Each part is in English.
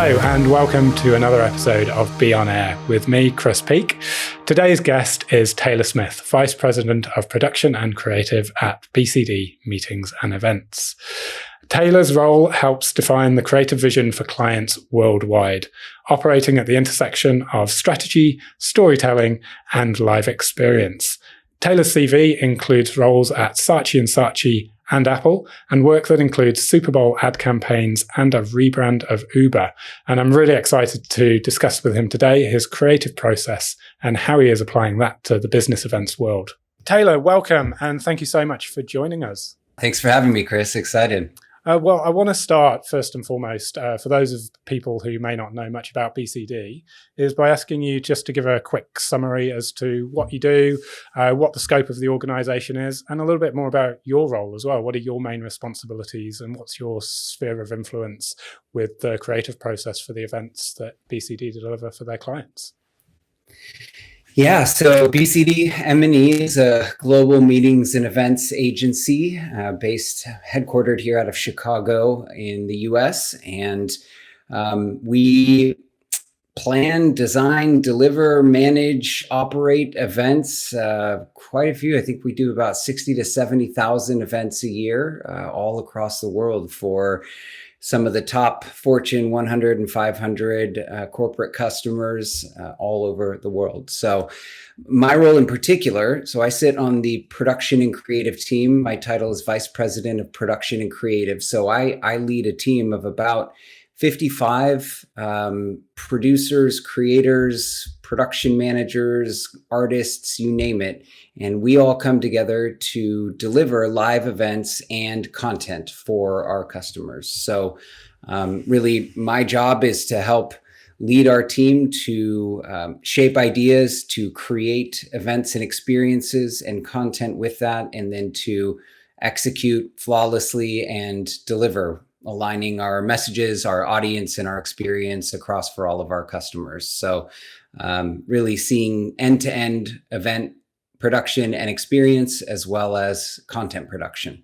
Hello and welcome to another episode of Be On Air with me, Chris Peake. Today's guest is Taylor Smith, Vice President of Production and Creative at BCD Meetings and Events. Taylor's role helps define the creative vision for clients worldwide, operating at the intersection of strategy, storytelling, and live experience. Taylor's CV includes roles at Saatchi & Saatchi and Apple, and work that includes Super Bowl ad campaigns and a rebrand of Uber. And I'm really excited to discuss with him today his creative process and how he is applying that to the business events world. Taylor, welcome, and thank you so much for joining us. Thanks for having me, Chris. Excited. Well, I want to start first and foremost, for those of people who may not know much about BCD, is by asking you just to give a quick summary as to what you do, what the scope of the organisation is, and a little bit more about your role as well. What are your main responsibilities and what's your sphere of influence with the creative process for the events that BCD deliver for their clients? Yeah, so BCD M&E is a global meetings and events agency headquartered here out of Chicago in the US. And we plan, design, deliver, manage, operate events, quite a few. I think we do about 60 to 70,000 events a year all across the world for some of the top Fortune 100 and 500 corporate customers all over the world. So my role in particular, so I sit on the production and creative team. My title is Vice President of Production and Creative. So I lead a team of about 55 producers, creators, production managers, artists, you name it. And we all come together to deliver live events and content for our customers. So really, my job is to help lead our team to shape ideas, to create events and experiences and content with that, and then to execute flawlessly and deliver, aligning our messages, our audience, and our experience across for all of our customers. So really seeing end-to-end event production and experience as well as content production.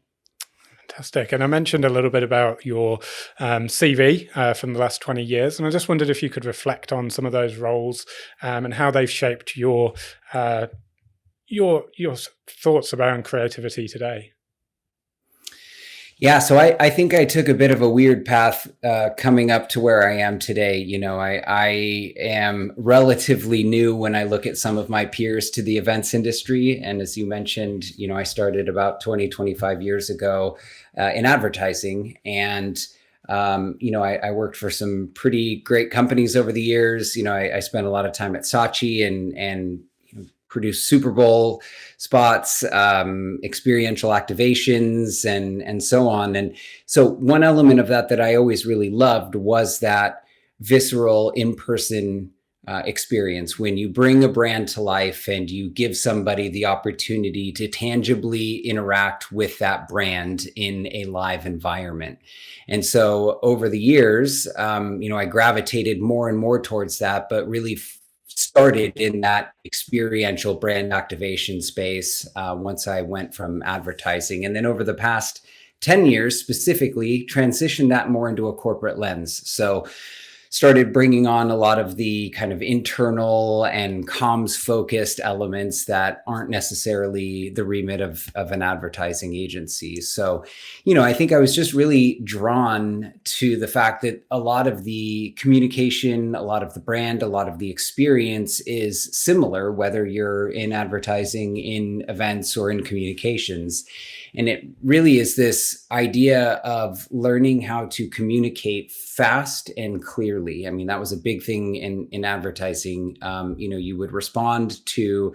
Fantastic. And I mentioned a little bit about your CV from the last 20 years. And I just wondered if you could reflect on some of those roles and how they've shaped your thoughts around creativity today. Yeah, so I think I took a bit of a weird path coming up to where I am today. You know, I am relatively new when I look at some of my peers to the events industry. And as you mentioned, you know, I started about 25 years ago in advertising. And, you know, I worked for some pretty great companies over the years. You know, I spent a lot of time at Saatchi and produce Super Bowl spots, experiential activations, and so on. And so one element of that I always really loved was that visceral in-person experience when you bring a brand to life and you give somebody the opportunity to tangibly interact with that brand in a live environment. And so over the years, you know, I gravitated more and more towards that, but really started in that experiential brand activation space once I went from advertising. And then over the past 10 years specifically, transitioned that more into a corporate lens. So started bringing on a lot of the kind of internal and comms focused elements that aren't necessarily the remit of an advertising agency. So, you know, I think I was just really drawn to the fact that a lot of the communication, a lot of the brand, a lot of the experience is similar, whether you're in advertising, in events, or in communications. And it really is this idea of learning how to communicate fast and clearly. I mean, that was a big thing in advertising. You know, you would respond to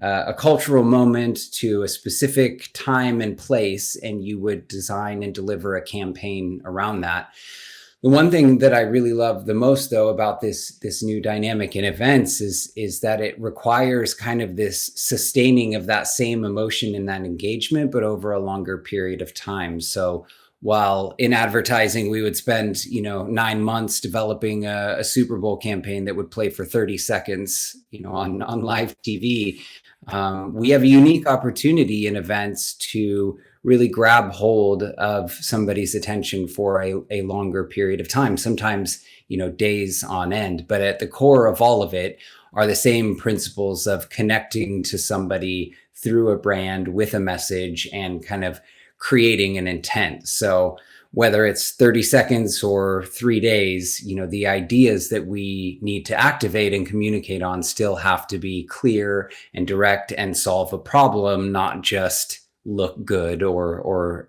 a cultural moment, to a specific time and place, and you would design and deliver a campaign around that. The one thing that I really love the most, though, about this new dynamic in events is that it requires kind of this sustaining of that same emotion and that engagement, but over a longer period of time. So while in advertising, we would spend, 9 months developing a Super Bowl campaign that would play for 30 seconds, on live TV, we have a unique opportunity in events to really grab hold of somebody's attention for a longer period of time, sometimes, days on end. But at the core of all of it are the same principles of connecting to somebody through a brand with a message and kind of creating an intent. So whether it's 30 seconds or 3 days, the ideas that we need to activate and communicate on still have to be clear and direct and solve a problem, not just look good or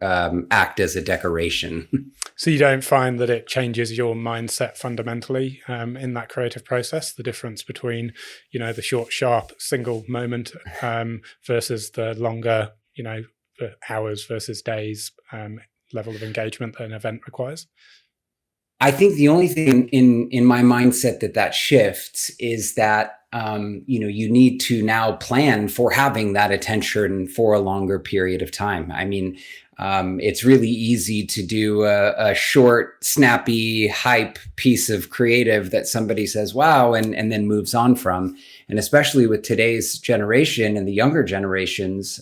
act as a decoration. So you don't find that it changes your mindset fundamentally in that creative process, the difference between, the short, sharp single moment versus the longer, hours versus days level of engagement that an event requires? I think the only thing in my mindset that shifts is that you need to now plan for having that attention for a longer period of time. I mean, it's really easy to do a short, snappy, hype piece of creative that somebody says, wow, and then moves on from. And especially with today's generation and the younger generations,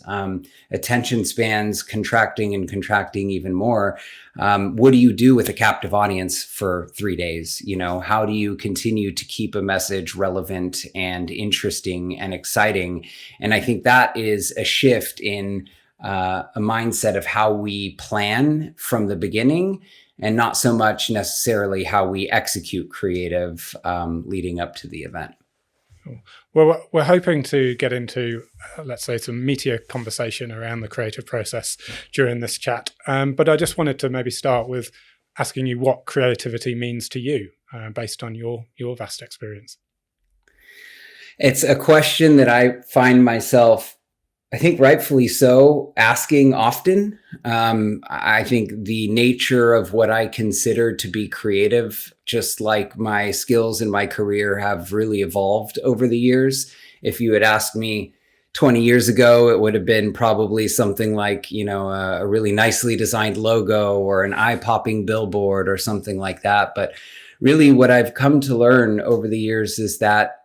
attention spans contracting and contracting even more. What do you do with a captive audience for 3 days? How do you continue to keep a message relevant and interesting and exciting? And I think that is a shift in a mindset of how we plan from the beginning, and not so much necessarily how we execute creative leading up to the event. Well, we're hoping to get into, let's say, some meatier conversation around the creative process during this chat. But I just wanted to maybe start with asking you what creativity means to you based on your vast experience. It's a question that I find myself, I think rightfully so, asking often. I think the nature of what I consider to be creative, just like my skills in my career, have really evolved over the years. If you had asked me 20 years ago, it would have been probably something like, a really nicely designed logo or an eye-popping billboard or something like that. But really what I've come to learn over the years is that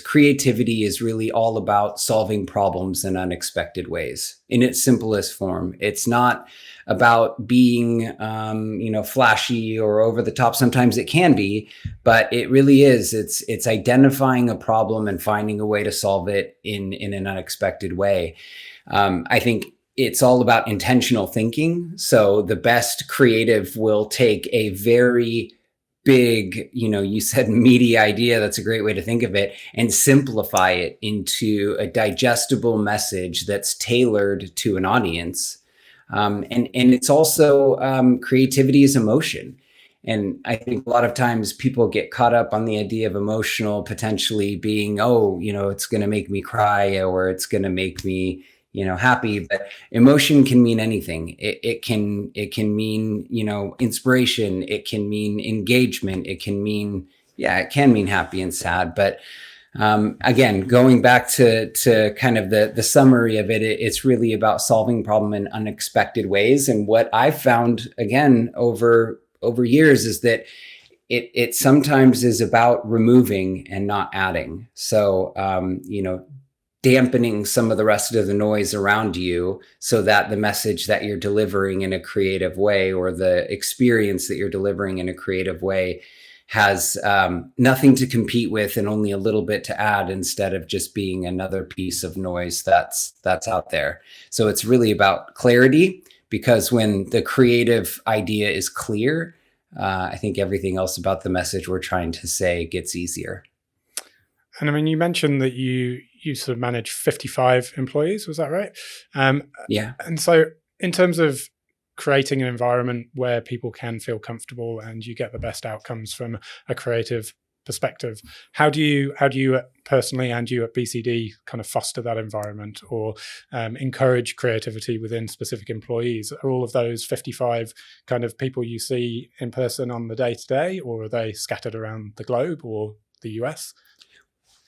creativity is really all about solving problems in unexpected ways in its simplest form. It's not about being, flashy or over the top. Sometimes it can be, but it really is. It's identifying a problem and finding a way to solve it in an unexpected way. I think it's all about intentional thinking. So the best creative will take a very big, you said meaty idea, that's a great way to think of it, and simplify it into a digestible message that's tailored to an audience. And it's also creativity is emotion. And I think a lot of times people get caught up on the idea of emotional potentially being, it's going to make me cry or it's going to make me happy. But emotion can mean anything. It can mean, inspiration. It can mean engagement. It can mean happy and sad. But again, going back to kind of the summary of it, it's really about solving problem in unexpected ways. And what I've found again over years is that it sometimes is about removing and not adding. So, dampening some of the rest of the noise around you so that the message that you're delivering in a creative way or the experience that you're delivering in a creative way has nothing to compete with and only a little bit to add, instead of just being another piece of noise that's out there. So it's really about clarity, because when the creative idea is clear, I think everything else about the message we're trying to say gets easier. And I mean, you mentioned that you sort of manage 55 employees, was that right? Yeah. And so in terms of creating an environment where people can feel comfortable and you get the best outcomes from a creative perspective, how do you personally and you at BCD kind of foster that environment or encourage creativity within specific employees? Are all of those 55 kind of people you see in person on the day-to-day, or are they scattered around the globe or the US?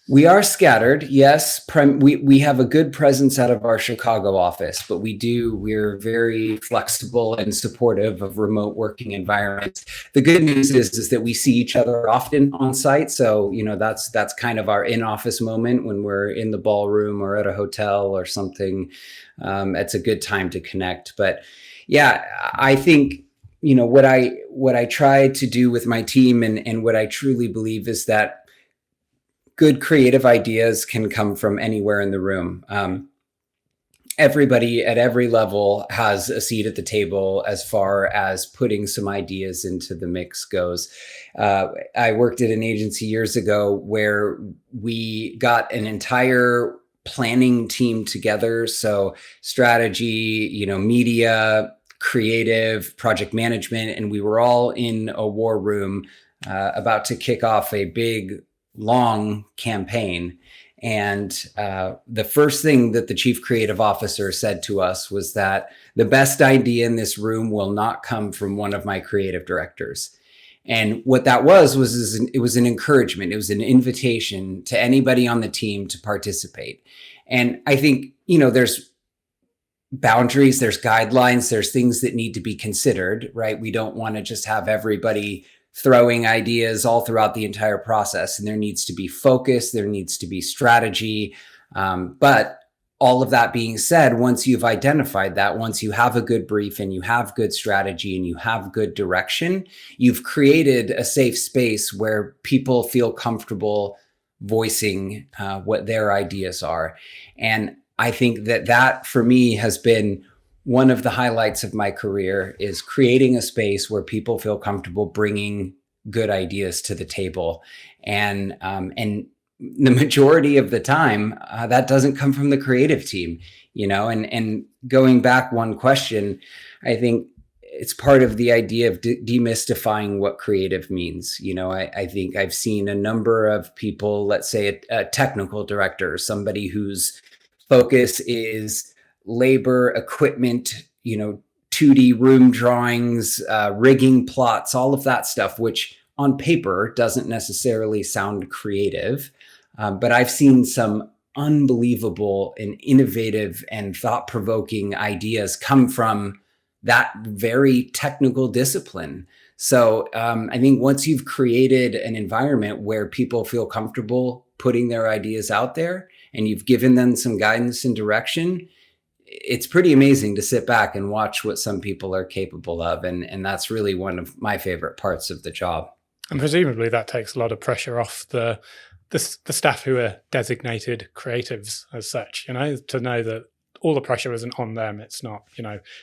We are scattered, yes. We have a good presence out of our Chicago office, but we're very flexible and supportive of remote working environments. The good news is that we see each other often on site. So, that's kind of our in-office moment when we're in the ballroom or at a hotel or something. It's a good time to connect. But yeah, I think, what I try to do with my team and what I truly believe is that good creative ideas can come from anywhere in the room. Everybody at every level has a seat at the table as far as putting some ideas into the mix goes. I worked at an agency years ago where we got an entire planning team together. So strategy, media, creative, project management, and we were all in a war room about to kick off a big long campaign. And the first thing that the chief creative officer said to us was that the best idea in this room will not come from one of my creative directors. And what that it was an encouragement. It was an invitation to anybody on the team to participate. And I think, there's boundaries, there's guidelines, there's things that need to be considered, right? We don't want to just have everybody throwing ideas all throughout the entire process. And there needs to be focus, there needs to be strategy. But all of that being said, once you've identified that, once you have a good brief and you have good strategy and you have good direction, you've created a safe space where people feel comfortable voicing what their ideas are. And I think that for me has been one of the highlights of my career, is creating a space where people feel comfortable bringing good ideas to the table. And the majority of the time, that doesn't come from the creative team, and going back one question, I think it's part of the idea of demystifying what creative means. I think I've seen a number of people, let's say a technical director, somebody whose focus is labor, equipment, 2D room drawings, rigging plots, all of that stuff, which on paper doesn't necessarily sound creative. But I've seen some unbelievable and innovative and thought-provoking ideas come from that very technical discipline. So I think once you've created an environment where people feel comfortable putting their ideas out there and you've given them some guidance and direction, it's pretty amazing to sit back and watch what some people are capable of. And that's really one of my favorite parts of the job. And presumably that takes a lot of pressure off the staff who are designated creatives as such, to know that all the pressure isn't on them. It's not,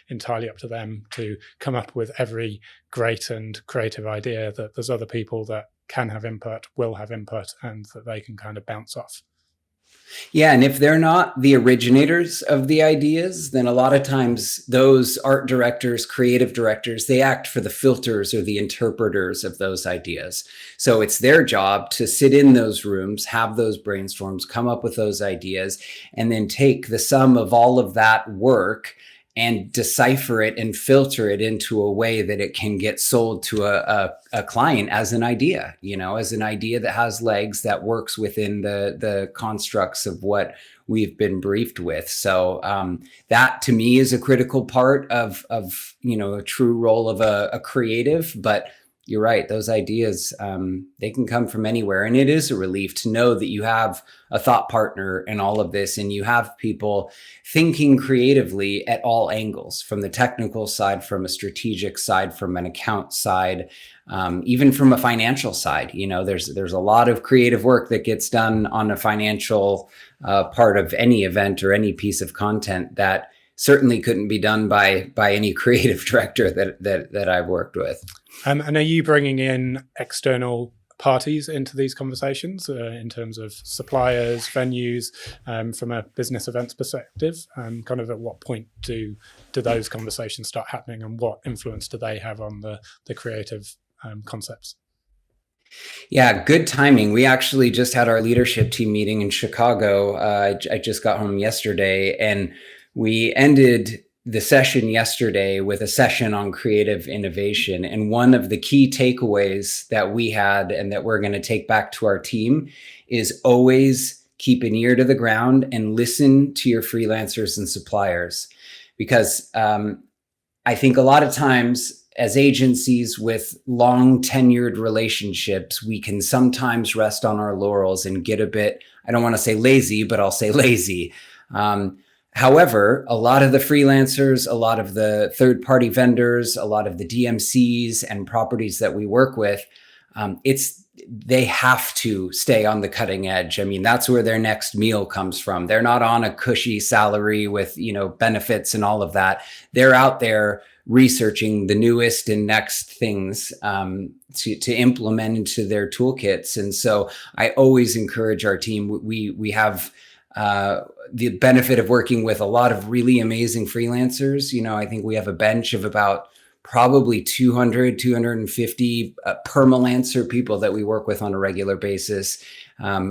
entirely up to them to come up with every great and creative idea, that there's other people that can have input, will have input, and that they can kind of bounce off. Yeah, and if they're not the originators of the ideas, then a lot of times those art directors, creative directors, they act for the filters or the interpreters of those ideas. So it's their job to sit in those rooms, have those brainstorms, come up with those ideas, and then take the sum of all of that work and decipher it and filter it into a way that it can get sold to a client as an idea, as an idea that has legs, that works within the constructs of what we've been briefed with. So that to me is a critical part of a true role of a creative. But you're right, those ideas, they can come from anywhere. And it is a relief to know that you have a thought partner in all of this, and you have people thinking creatively at all angles, from the technical side, from a strategic side, from an account side, even from a financial side. There's a lot of creative work that gets done on a financial part of any event or any piece of content that certainly couldn't be done by any creative director that I've worked with. And are you bringing in external parties into these conversations in terms of suppliers, venues, from a business events perspective? Kind of at what point do those conversations start happening, and what influence do they have on the creative concepts? Yeah, good timing. We actually just had our leadership team meeting in Chicago. I just got home yesterday, and we ended the session yesterday with a session on creative innovation. And one of the key takeaways that we had and that we're going to take back to our team is always keep an ear to the ground and listen to your freelancers and suppliers. Because I think a lot of times as agencies with long tenured relationships, we can sometimes rest on our laurels and get a bit, I don't want to say lazy, but I'll say lazy. However, a lot of the freelancers, a lot of the third-party vendors, a lot of the DMCs and properties that we work with, they have to stay on the cutting edge. I mean, that's where their next meal comes from. They're not on a cushy salary with, benefits and all of that. They're out there researching the newest and next things to implement into their toolkits. And so I always encourage our team. We have the benefit of working with a lot of really amazing freelancers. I think we have a bench of about probably 200, 250 permalancer people that we work with on a regular basis,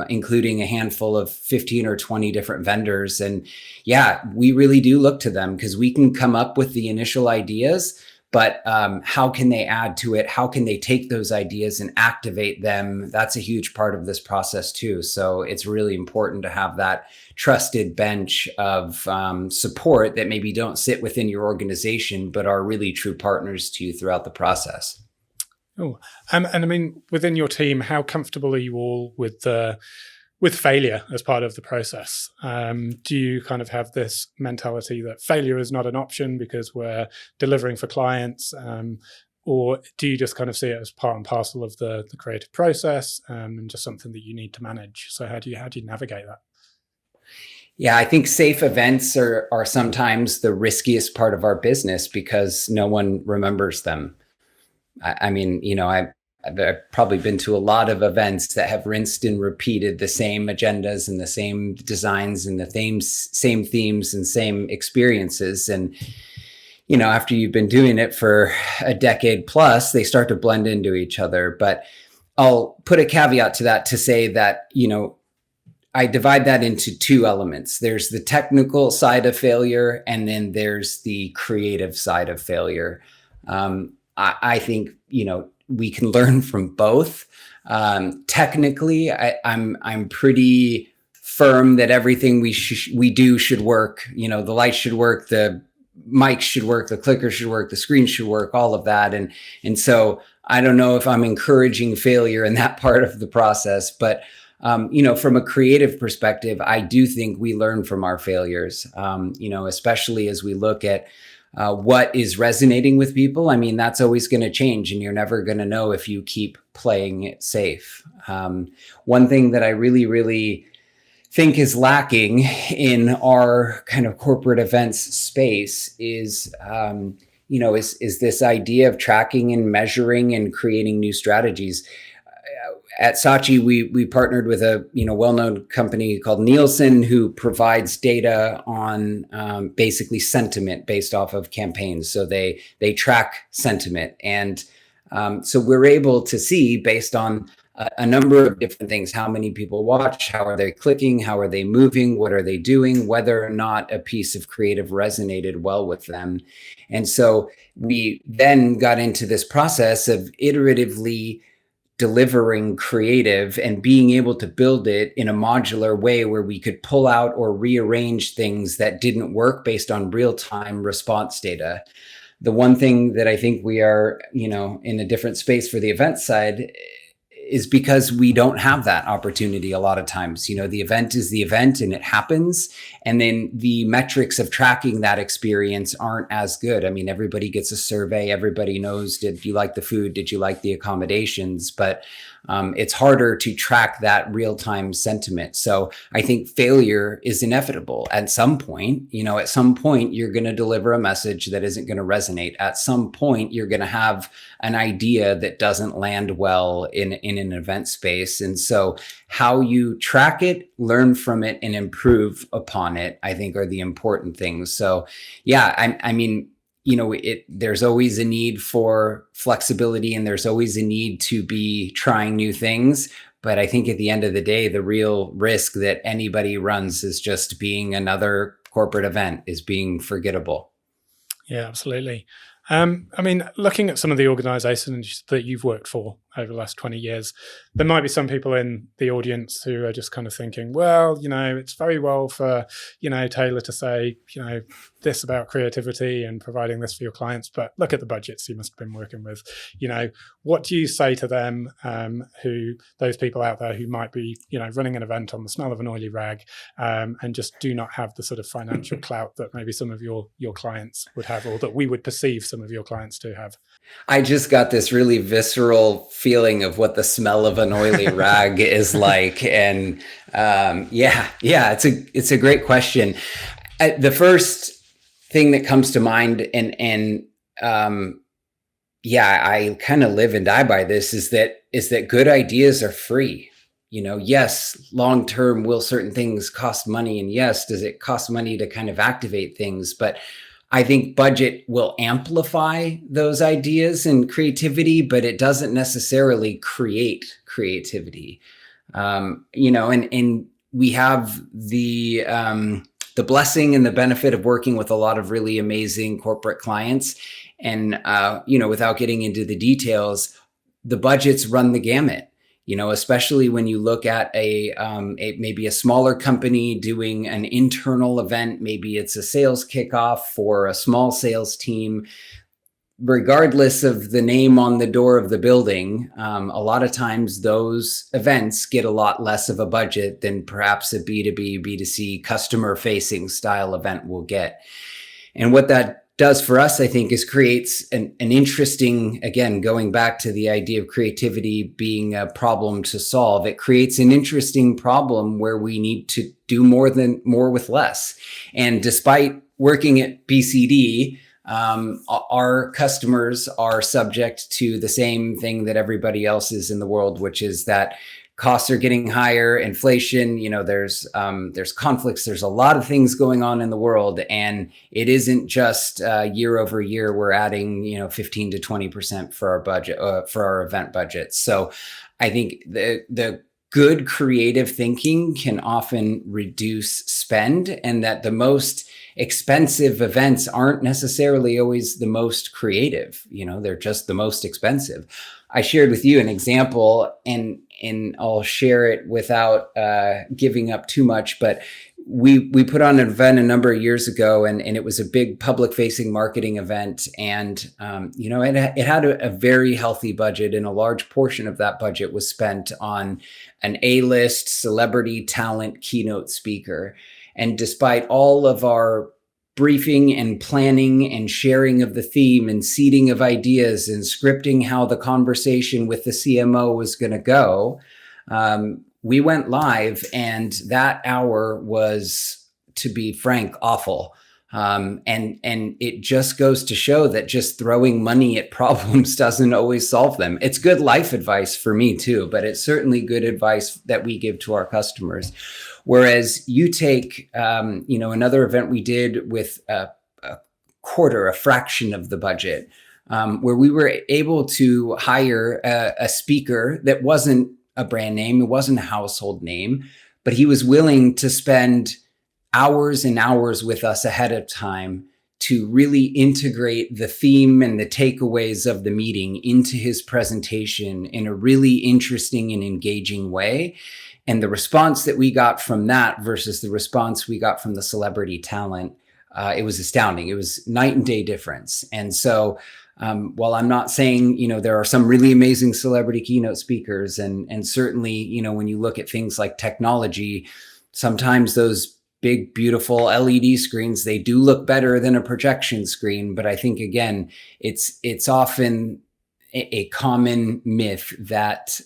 including a handful of 15 or 20 different vendors. And yeah, we really do look to them because we can come up with the initial ideas, but how can they add to it? How can they take those ideas and activate them? That's a huge part of this process too. So it's really important to have that trusted bench of support that maybe don't sit within your organization, but are really true partners to you throughout the process. Oh, and I mean, within your team, how comfortable are you all with failure as part of the process? Do you kind of have this mentality that failure is not an option because we're delivering for clients? Or do you just kind of see it as part and parcel of the creative process and just something that you need to manage? So how do you navigate that? Yeah, I think safe events are sometimes the riskiest part of our business because no one remembers them. I mean, I've probably been to a lot of events that have rinsed and repeated the same agendas and the same designs and the same themes and same experiences. And, after you've been doing it for a decade plus, they start to blend into each other. But I'll put a caveat to that to say that, I divide that into two elements. There's the technical side of failure, and then there's the creative side of failure. I think, we can learn from both. Technically, I'm pretty firm that everything we do should work. The lights should work, the mic should work, the clicker should work, the screen should work, all of that. And so I don't know if I'm encouraging failure in that part of the process, but from a creative perspective, I do think we learn from our failures, especially as we look at what is resonating with people. I mean, that's always going to change and you're never going to know if you keep playing it safe. One thing that I really, really think is lacking in our kind of corporate events space is this idea of tracking and measuring and creating new strategies. At Saatchi, we partnered with a well-known company called Nielsen, who provides data on basically sentiment based off of campaigns. So they track sentiment, and so we're able to see based on a number of different things: how many people watch, how are they clicking, how are they moving, what are they doing, whether or not a piece of creative resonated well with them. And so we then got into this process of iteratively delivering creative and being able to build it in a modular way where we could pull out or rearrange things that didn't work based on real-time response data. The one thing that I think we are, in a different space for the event side is because we don't have that opportunity a lot of times. The event is the event and it happens. And then the metrics of tracking that experience aren't as good. I mean, everybody gets a survey. Everybody knows, did you like the food? Did you like the accommodations? But it's harder to track that real-time sentiment. So I think failure is inevitable. At some point, you're going to deliver a message that isn't going to resonate. At some point, you're going to have an idea that doesn't land well in an event space. And so how you track it, learn from it, and improve upon it, I think are the important things. So yeah, I mean, there's always a need for flexibility and there's always a need to be trying new things. But I think at the end of the day, the real risk that anybody runs is just being another corporate event, is being forgettable. Yeah, absolutely. I mean, looking at some of the organizations that you've worked for over the last 20 years, there might be some people in the audience who are just kind of thinking, well, it's very well for, Taylor to say, this about creativity and providing this for your clients, but look at the budgets you must have been working with. What do you say to them, those people out there who might be, running an event on the smell of an oily rag, and just do not have the sort of financial clout that maybe some of your clients would have, or that we would perceive some of your clients to have? I just got this really visceral feeling of what the smell of an oily rag is like. And it's a great question. The first thing that comes to mind, I kind of live and die by this, is that good ideas are free. Yes, long term, will certain things cost money? And yes, does it cost money to kind of activate things? But I think budget will amplify those ideas and creativity, but it doesn't necessarily create creativity. And we have the blessing and the benefit of working with a lot of really amazing corporate clients. And, without getting into the details, the budgets run the gamut. Especially when you look at maybe a smaller company doing an internal event, maybe it's a sales kickoff for a small sales team. Regardless of the name on the door of the building, a lot of times those events get a lot less of a budget than perhaps a B2B, B2C customer-facing style event will get. And what that does for us, I think, is creates an interesting, again, going back to the idea of creativity being a problem to solve, it creates an interesting problem where we need to do more with less. And despite working at BCD, our customers are subject to the same thing that everybody else is in the world, which is that costs are getting higher, inflation, there's conflicts, there's a lot of things going on in the world. And it isn't just year over year, we're adding, 15 to 20% for our budget, for our event budget. So I think the good creative thinking can often reduce spend, and that the most expensive events aren't necessarily always the most creative. They're just the most expensive. I shared with you an example, and I'll share it without giving up too much, but we put on an event a number of years ago, and it was a big public facing marketing event. And, it had a very healthy budget, and a large portion of that budget was spent on an A-list celebrity talent keynote speaker. And despite all of our briefing and planning and sharing of the theme and seeding of ideas and scripting how the conversation with the CMO was going to go, we went live, and that hour was, to be frank, awful. And it just goes to show that just throwing money at problems doesn't always solve them. It's good life advice for me too, but it's certainly good advice that we give to our customers. Whereas you take, another event we did with a fraction of the budget, where we were able to hire a speaker that wasn't a brand name, it wasn't a household name, but he was willing to spend hours and hours with us ahead of time to really integrate the theme and the takeaways of the meeting into his presentation in a really interesting and engaging way. And the response that we got from that versus the response we got from the celebrity talent, it was astounding. It was night and day difference. And so while I'm not saying, there are some really amazing celebrity keynote speakers, and certainly, when you look at things like technology, sometimes those big, beautiful LED screens, they do look better than a projection screen. But I think, again, it's often a common myth that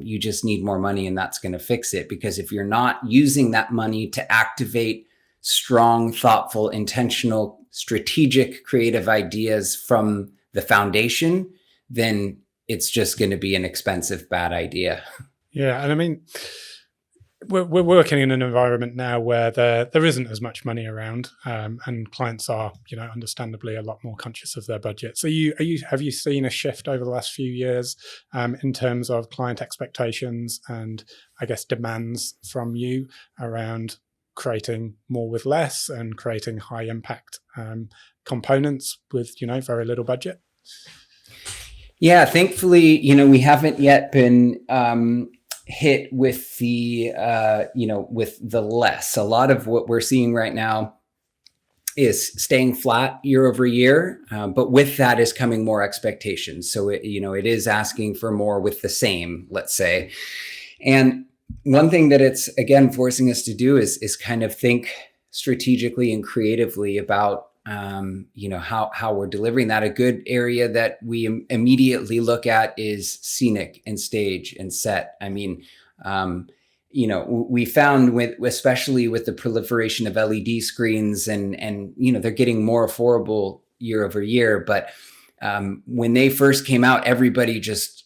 you just need more money and that's going to fix it. Because if you're not using that money to activate strong, thoughtful, intentional, strategic, creative ideas from the foundation, then it's just going to be an expensive, bad idea. Yeah. And I mean, we're working in an environment now where there isn't as much money around, and clients are, understandably a lot more conscious of their budgets. Have you seen a shift over the last few years in terms of client expectations and, I guess, demands from you around creating more with less and creating high impact components with, very little budget? Yeah, thankfully, we haven't yet been hit with the, with the less. A lot of what we're seeing right now is staying flat year over year, but with that is coming more expectations. So it is asking for more with the same, let's say. And one thing that it's again forcing us to do is kind of think strategically and creatively about how we're delivering that. A good area that we immediately look at is scenic and stage and set. I mean, we found especially with the proliferation of LED screens and they're getting more affordable year over year. But when they first came out, everybody just,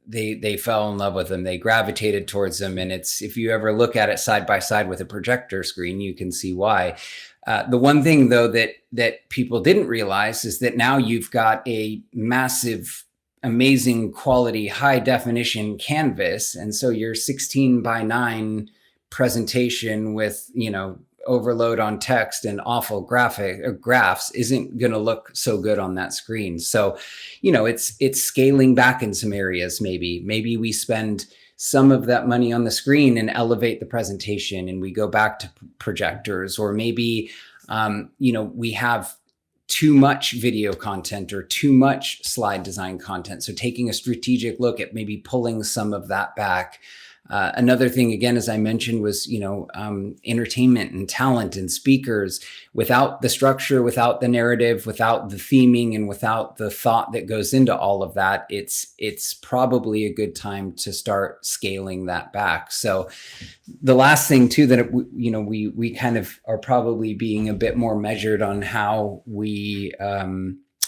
they fell in love with them. They gravitated towards them. And if you ever look at it side by side with a projector screen, you can see why. The one thing though that people didn't realize is that now you've got a massive, amazing quality, high definition canvas. And so your 16:9 presentation with, overload on text and awful graphs isn't going to look so good on that screen. So, it's scaling back in some areas. Maybe we spend some of that money on the screen and elevate the presentation and we go back to projectors, or maybe, we have too much video content or too much slide design content. So taking a strategic look at maybe pulling some of that back. Another thing, again, as I mentioned, was, entertainment and talent and speakers. Without the structure, without the narrative, without the theming, and without the thought that goes into all of that, it's probably a good time to start scaling that back. So the last thing too, that, we kind of are probably being a bit more measured on how we,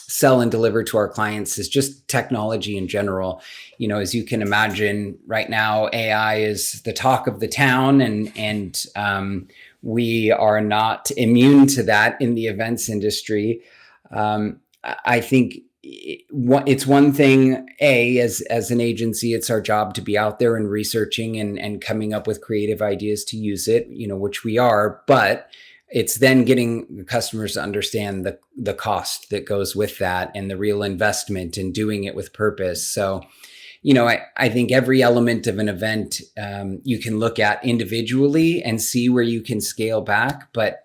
sell and deliver to our clients is just technology in general. As you can imagine, right now, AI is the talk of the town, and we are not immune to that in the events industry. I think it's one thing, as an agency, it's our job to be out there and researching and coming up with creative ideas to use it, which we are, but it's then getting the customers to understand the cost that goes with that and the real investment in doing it with purpose. So, I think every element of an event you can look at individually and see where you can scale back, but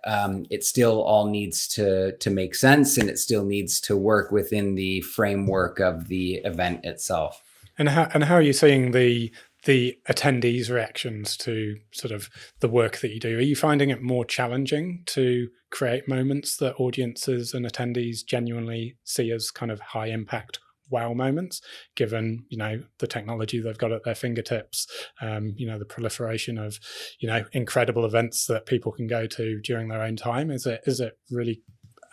it still all needs to make sense, and it still needs to work within the framework of the event itself. And how are you seeing the attendees' reactions to sort of the work that you do? Are you finding it more challenging to create moments that audiences and attendees genuinely see as kind of high impact wow moments, given, the technology they've got at their fingertips, the proliferation of, incredible events that people can go to during their own time? Is it really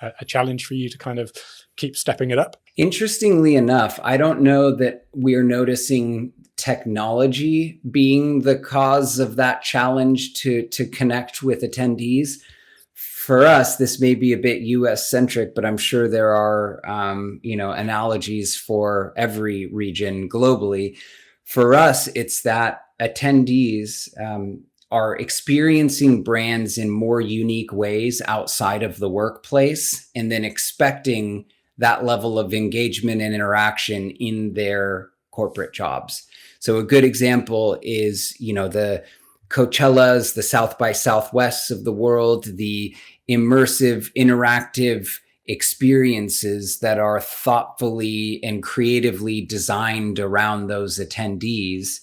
a challenge for you to kind of keep stepping it up? Interestingly enough, I don't know that we're noticing technology being the cause of that challenge to connect with attendees. For us, this may be a bit US centric, but I'm sure there are, analogies for every region globally. For us, it's that attendees are experiencing brands in more unique ways outside of the workplace, and then expecting that level of engagement and interaction in their corporate jobs. So a good example is, the Coachellas, the South by Southwests of the world, the immersive, interactive experiences that are thoughtfully and creatively designed around those attendees.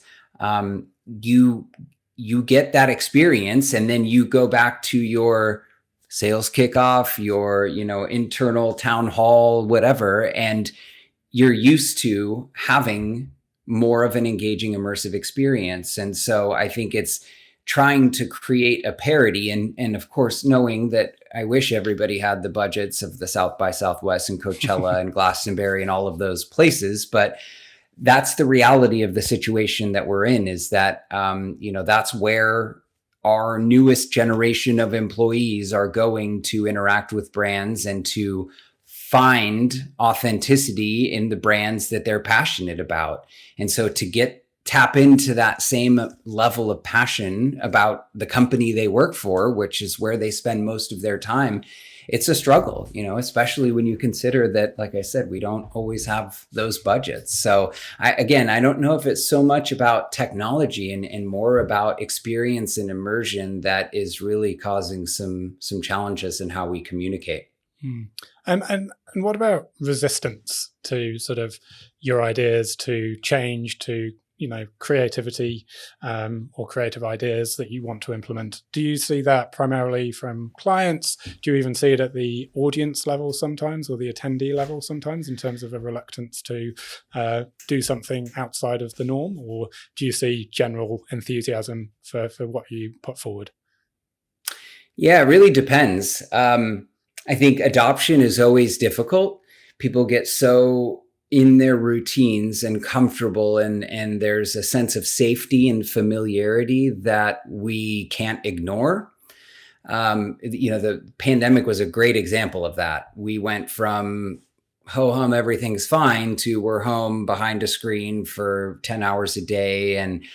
You get that experience, and then you go back to your sales kickoff, your, internal town hall, whatever, and you're used to having more of an engaging, immersive experience. And so I think it's trying to create a parity, and of course, knowing that I wish everybody had the budgets of the South by Southwest and Coachella and Glastonbury and all of those places, but that's the reality of the situation that we're in, is that, that's where our newest generation of employees are going to interact with brands and to find authenticity in the brands that they're passionate about. And so to get tap into that same level of passion about the company they work for, which is where they spend most of their time, it's a struggle, especially when you consider that, like I said, we don't always have those budgets. So I don't know if it's so much about technology and more about experience and immersion that is really causing some challenges in how we communicate. And what about resistance to sort of your ideas, to change, to creativity or creative ideas that you want to implement? Do you see that primarily from clients? Do you even see it at the audience level sometimes, or the attendee level sometimes, in terms of a reluctance to do something outside of the norm? Or do you see general enthusiasm for what you put forward? Yeah, it really depends. I think adoption is always difficult. People get so in their routines and comfortable, and there's a sense of safety and familiarity that we can't ignore. The pandemic was a great example of that. We went from ho hum, everything's fine, to we're home behind a screen for 10 hours a day. And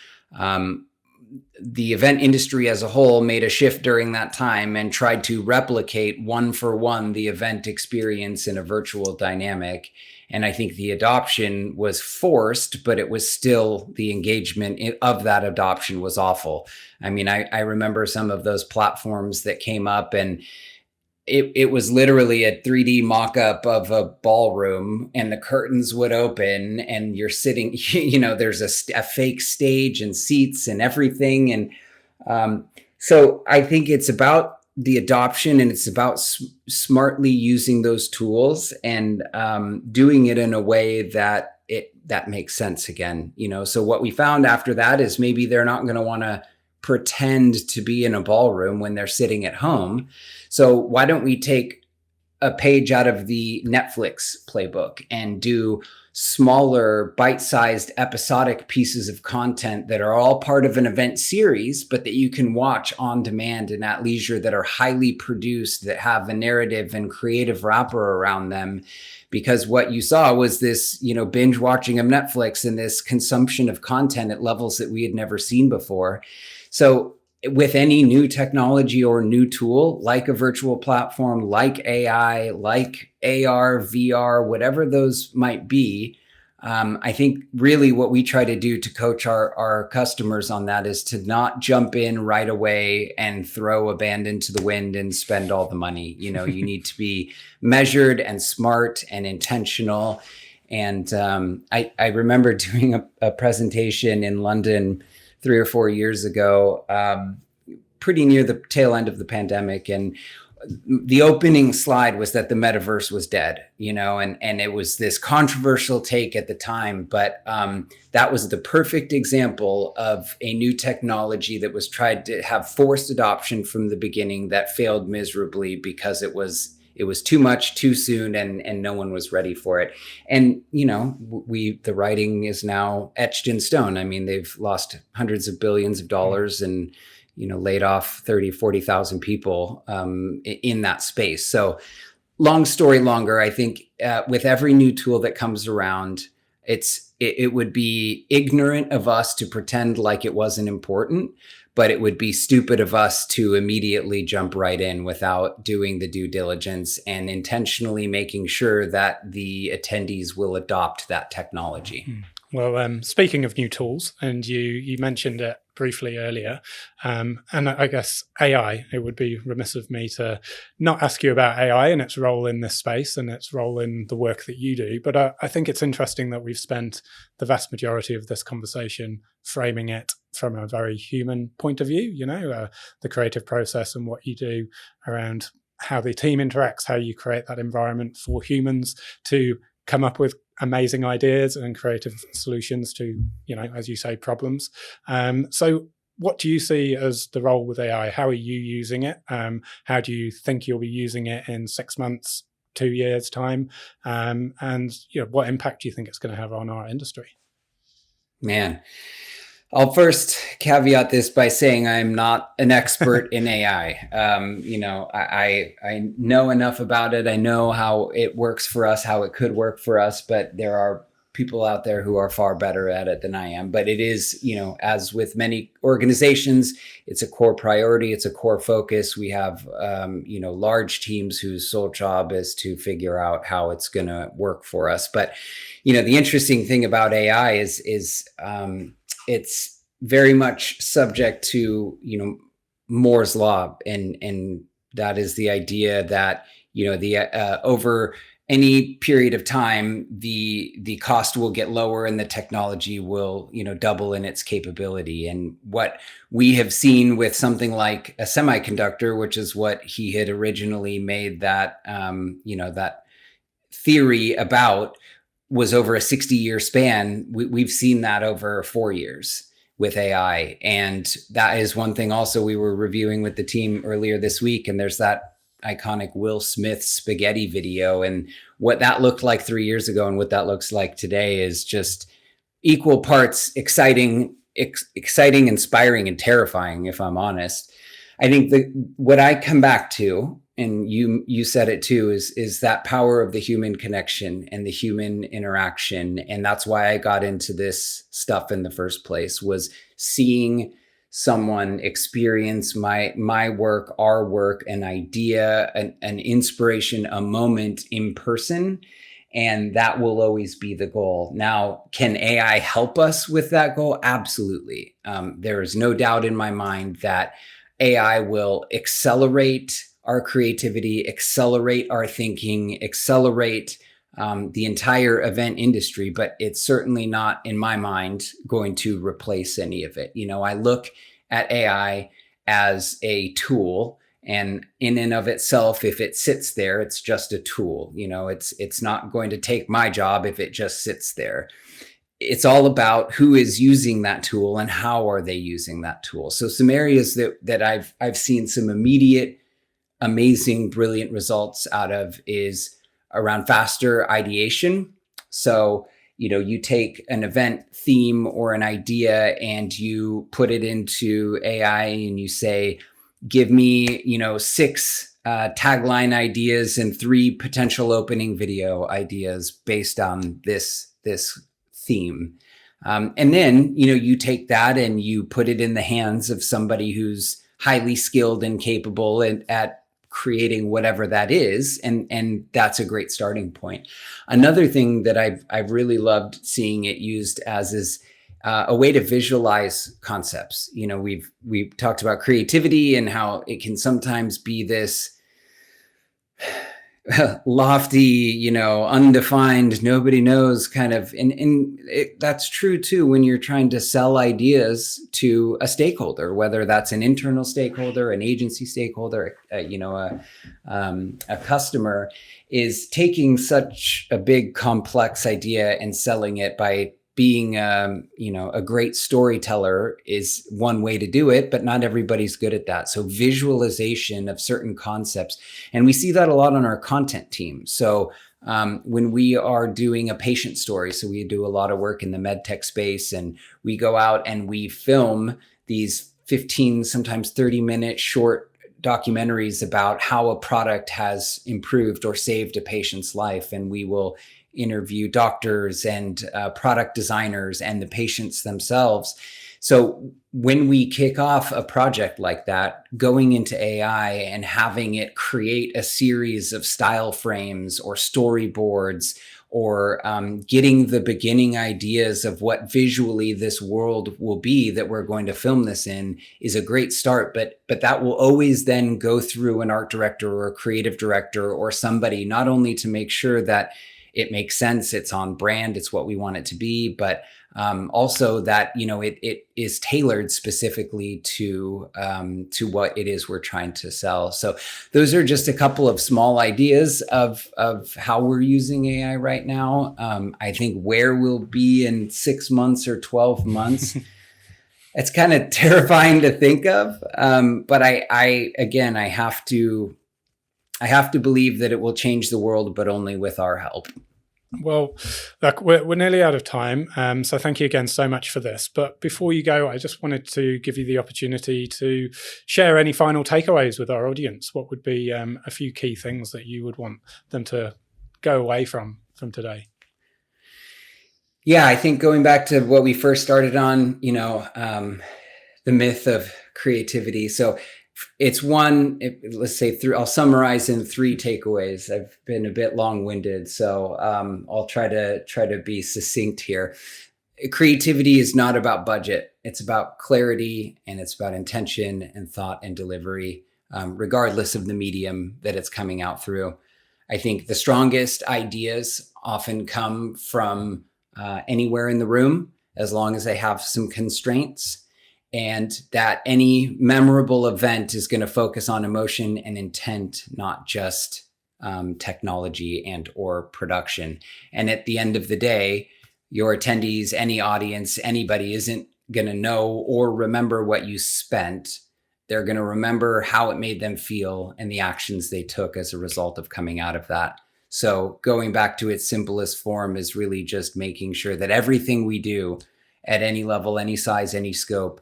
the event industry as a whole made a shift during that time and tried to replicate one for one the event experience in a virtual dynamic. And I think the adoption was forced, but it was still, the engagement of that adoption was awful. I mean, I remember some of those platforms that came up, and it was literally a 3D mock-up of a ballroom, and the curtains would open and you're sitting, there's a fake stage and seats and everything. And so I think it's about the adoption, and it's about smartly using those tools and doing it in a way that makes sense again. So what we found after that is maybe they're not going to want to pretend to be in a ballroom when they're sitting at home. So why don't we take a page out of the Netflix playbook and do smaller, bite-sized, episodic pieces of content that are all part of an event series, but that you can watch on demand and at leisure, that are highly produced, that have a narrative and creative wrapper around them. Because what you saw was this, binge watching of Netflix and this consumption of content at levels that we had never seen before. So with any new technology or new tool, like a virtual platform, like AI, like AR, VR, whatever those might be, I think really what we try to do to coach our customers on that is to not jump in right away and throw abandon to the wind and spend all the money. You need to be measured and smart and intentional. And I remember doing a presentation in London 3 or 4 years ago, pretty near the tail end of the pandemic. And the opening slide was that the metaverse was dead, and it was this controversial take at the time. But that was the perfect example of a new technology that was tried to have forced adoption from the beginning, that failed miserably because it was too much too soon, and no one was ready for it. And, the writing is now etched in stone. I mean, they've lost hundreds of billions of dollars and, laid off 30, 40,000 people in that space. So long story longer, I think with every new tool that comes around, it would be ignorant of us to pretend like it wasn't important, but it would be stupid of us to immediately jump right in without doing the due diligence and intentionally making sure that the attendees will adopt that technology. Well, speaking of new tools, and you mentioned it briefly earlier, and I guess AI, it would be remiss of me to not ask you about AI and its role in this space and its role in the work that you do. But I think it's interesting that we've spent the vast majority of this conversation framing it from a very human point of view, the creative process and what you do around how the team interacts, how you create that environment for humans to come up with amazing ideas and creative solutions to, as you say, problems. So what do you see as the role with AI? How are you using it? How do you think you'll be using it in 6 months, 2 years' time? And what impact do you think it's going to have on our industry? Man, I'll first caveat this by saying I'm not an expert in AI. I know enough about it. I know how it works for us, how it could work for us, but there are people out there who are far better at it than I am. But it is, as with many organizations, it's a core priority. It's a core focus. We have, large teams whose sole job is to figure out how it's going to work for us. But, the interesting thing about AI is it's very much subject to, Moore's law. And that is the idea that, over any period of time, the cost will get lower and the technology will, double in its capability. And what we have seen with something like a semiconductor, which is what he had originally made that, that theory about, was over a 60-year span. We've seen that over 4 years with AI. And that is one thing also we were reviewing with the team earlier this week. And there's that iconic Will Smith spaghetti video, and what that looked like 3 years ago and what that looks like today is just equal parts exciting, inspiring, and terrifying, if I'm honest. I think what I come back to, and you said it too, is that power of the human connection and the human interaction. And that's why I got into this stuff in the first place, was seeing someone experience my work, our work, an idea, an inspiration, a moment in person. And that will always be the goal. Now, can AI help us with that goal? Absolutely. There is no doubt in my mind that AI will accelerate our creativity, accelerate our thinking, accelerate the entire event industry, but it's certainly not, in my mind, going to replace any of it. I look at AI as a tool, and in and of itself, if it sits there, it's just a tool. It's not going to take my job if it just sits there. It's all about who is using that tool and how are they using that tool. So some areas that I've seen some immediate, amazing, brilliant results out of is around faster ideation. So, you take an event theme or an idea and you put it into AI and you say, give me, 6 tagline ideas and 3 potential opening video ideas based on this theme. And then, you take that and you put it in the hands of somebody who's highly skilled and capable at creating whatever that is. And that's a great starting point. Another thing that I've really loved seeing it used as is a way to visualize concepts. We've talked about creativity and how it can sometimes be this lofty, undefined, nobody knows kind of, and that's true too when you're trying to sell ideas to a stakeholder, whether that's an internal stakeholder, an agency stakeholder, a customer, is taking such a big complex idea and selling it by being a great storyteller is one way to do it, but not everybody's good at that. So visualization of certain concepts, and we see that a lot on our content team. So when we are doing a patient story, so we do a lot of work in the med tech space, and we go out and we film these 15, sometimes 30-minute short documentaries about how a product has improved or saved a patient's life, and we will interview doctors and product designers and the patients themselves. So when we kick off a project like that, going into AI and having it create a series of style frames or storyboards, or getting the beginning ideas of what visually this world will be that we're going to film this in, is a great start. But that will always then go through an art director or a creative director or somebody, not only to make sure that it makes sense, it's on brand, it's what we want it to be, but also that it is tailored specifically to what it is we're trying to sell. So those are just a couple of small ideas of how we're using AI right now. I think where we'll be in 6 months or 12 months, it's kind of terrifying to think of. But I have to believe that it will change the world, but only with our help. Well, look, we're nearly out of time, so thank you again so much for this. But before you go, I just wanted to give you the opportunity to share any final takeaways with our audience. What would be a few key things that you would want them to go away from today? Yeah, I think going back to what we first started on, the myth of creativity. So it's let's say I'll summarize in 3 takeaways. I've been a bit long-winded, so I'll try to be succinct here. Creativity is not about budget. It's about clarity, and it's about intention and thought and delivery, regardless of the medium that it's coming out through. I think the strongest ideas often come from anywhere in the room, as long as they have some constraints, and that any memorable event is going to focus on emotion and intent, not just technology and or production. And at the end of the day, your attendees, any audience, anybody isn't going to know or remember what you spent. They're going to remember how it made them feel and the actions they took as a result of coming out of that. So going back to its simplest form is really just making sure that everything we do at any level, any size, any scope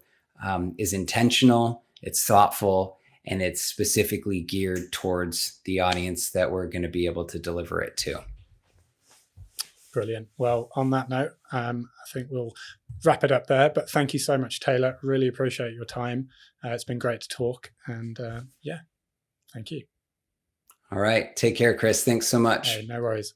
is intentional, it's thoughtful, and it's specifically geared towards the audience that we're going to be able to deliver it to. Brilliant. Well, on that note, I think we'll wrap it up there. But thank you so much, Taylor. Really appreciate your time. It's been great to talk. And thank you. All right. Take care, Chris. Thanks so much. Hey, no worries.